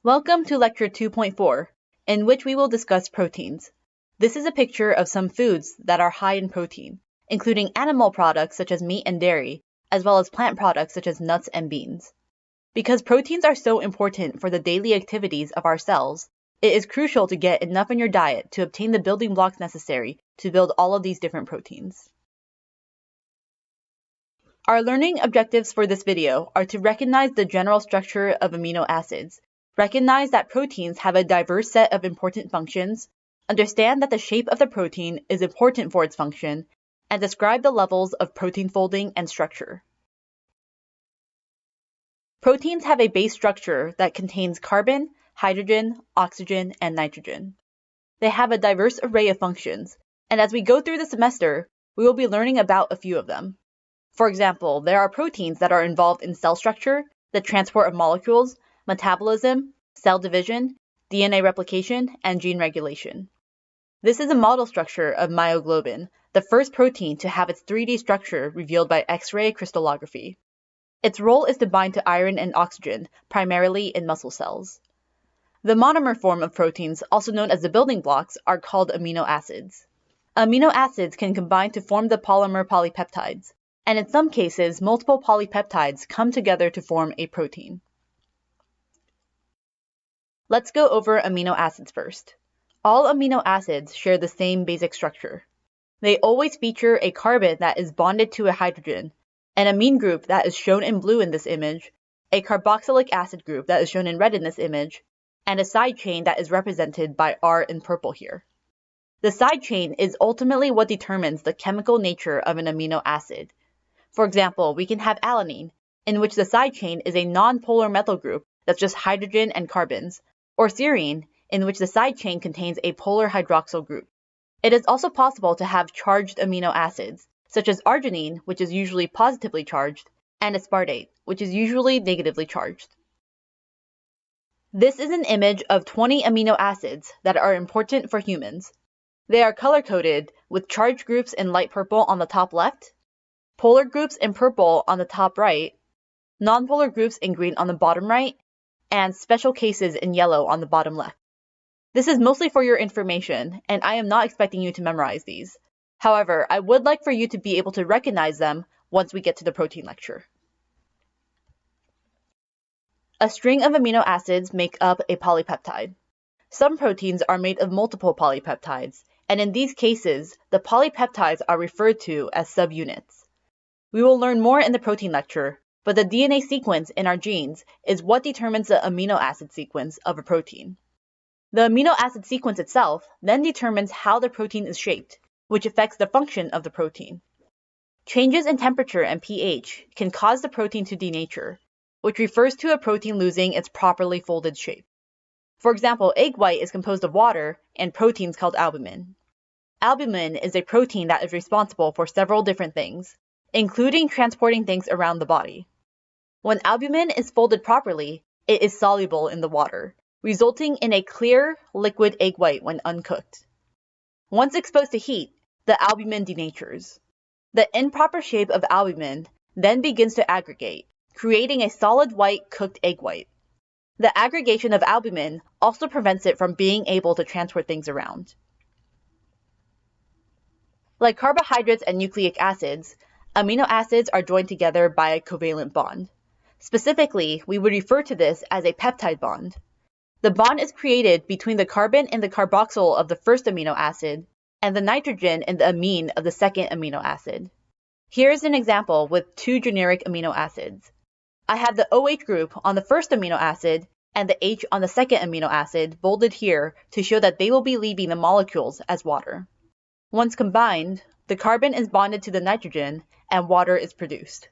Welcome to Lecture 2.4, in which we will discuss proteins. This is a picture of some foods that are high in protein, including animal products such as meat and dairy, as well as plant products such as nuts and beans. Because proteins are so important for the daily activities of our cells, it is crucial to get enough in your diet to obtain the building blocks necessary to build all of these different proteins. Our learning objectives for this video are to recognize the general structure of amino acids, recognize that proteins have a diverse set of important functions, understand that the shape of the protein is important for its function, and describe the levels of protein folding and structure. Proteins have a base structure that contains carbon, hydrogen, oxygen, and nitrogen. They have a diverse array of functions, and as we go through the semester, we will be learning about a few of them. For example, there are proteins that are involved in cell structure, the transport of molecules, metabolism, cell division, DNA replication, and gene regulation. This is a model structure of myoglobin, the first protein to have its 3D structure revealed by X-ray crystallography. Its role is to bind to iron and oxygen, primarily in muscle cells. The monomer form of proteins, also known as the building blocks, are called amino acids. Amino acids can combine to form the polymer polypeptides, and in some cases, multiple polypeptides come together to form a protein. Let's go over amino acids first. All amino acids share the same basic structure. They always feature a carbon that is bonded to a hydrogen, an amine group that is shown in blue in this image, a carboxylic acid group that is shown in red in this image, and a side chain that is represented by R in purple here. The side chain is ultimately what determines the chemical nature of an amino acid. For example, we can have alanine, in which the side chain is a non-polar methyl group that's just hydrogen and carbons, or serine, in which the side chain contains a polar hydroxyl group. It is also possible to have charged amino acids, such as arginine, which is usually positively charged, and aspartate, which is usually negatively charged. This is an image of 20 amino acids that are important for humans. They are color-coded with charged groups in light purple on the top left, polar groups in purple on the top right, nonpolar groups in green on the bottom right, and special cases in yellow on the bottom left. This is mostly for your information, and I am not expecting you to memorize these. However, I would like for you to be able to recognize them once we get to the protein lecture. A string of amino acids make up a polypeptide. Some proteins are made of multiple polypeptides, and in these cases, the polypeptides are referred to as subunits. We will learn more in the protein lecture, but the DNA sequence in our genes is what determines the amino acid sequence of a protein. The amino acid sequence itself then determines how the protein is shaped, which affects the function of the protein. Changes in temperature and pH can cause the protein to denature, which refers to a protein losing its properly folded shape. For example, egg white is composed of water and proteins called albumin. Albumin is a protein that is responsible for several different things, including transporting things around the body. When albumin is folded properly, it is soluble in the water, resulting in a clear, liquid egg white when uncooked. Once exposed to heat, the albumin denatures. The improper shape of albumin then begins to aggregate, creating a solid white cooked egg white. The aggregation of albumin also prevents it from being able to transport things around. Like carbohydrates and nucleic acids, amino acids are joined together by a covalent bond. Specifically, we would refer to this as a peptide bond. The bond is created between the carbon in the carboxyl of the first amino acid and the nitrogen in the amine of the second amino acid. Here is an example with two generic amino acids. I have the OH group on the first amino acid and the H on the second amino acid bolded here to show that they will be leaving the molecules as water. Once combined, the carbon is bonded to the nitrogen and water is produced.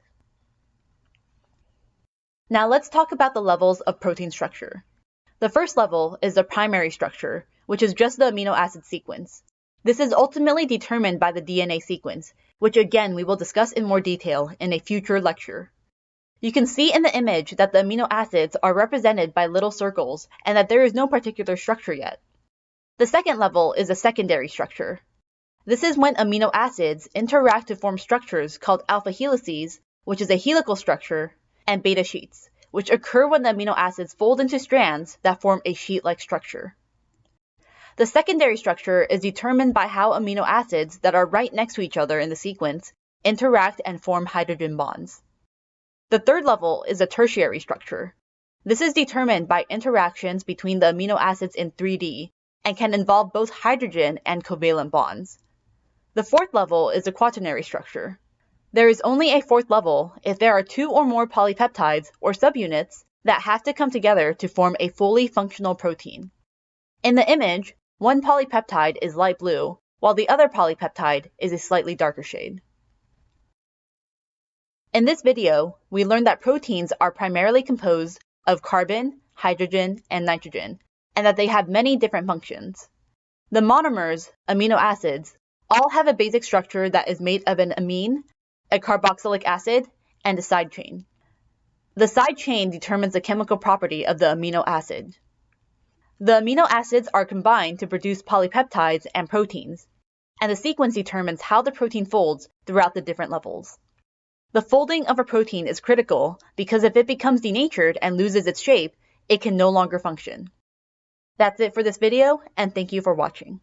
Now let's talk about the levels of protein structure. The first level is the primary structure, which is just the amino acid sequence. This is ultimately determined by the DNA sequence, which again we will discuss in more detail in a future lecture. You can see in the image that the amino acids are represented by little circles and that there is no particular structure yet. The second level is a secondary structure. This is when amino acids interact to form structures called alpha helices, which is a helical structure, and beta sheets, which occur when the amino acids fold into strands that form a sheet-like structure. The secondary structure is determined by how amino acids that are right next to each other in the sequence interact and form hydrogen bonds. The third level is a tertiary structure. This is determined by interactions between the amino acids in 3D and can involve both hydrogen and covalent bonds. The fourth level is a quaternary structure. There is only a fourth level if there are 2 or more polypeptides or subunits that have to come together to form a fully functional protein. In the image, one polypeptide is light blue, while the other polypeptide is a slightly darker shade. In this video, we learned that proteins are primarily composed of carbon, hydrogen, and nitrogen, and that they have many different functions. The monomers, amino acids, all have a basic structure that is made of an amine, a carboxylic acid, and a side chain. The side chain determines the chemical property of the amino acid. The amino acids are combined to produce polypeptides and proteins, and the sequence determines how the protein folds throughout the different levels. The folding of a protein is critical because if it becomes denatured and loses its shape, it can no longer function. That's it for this video, and thank you for watching.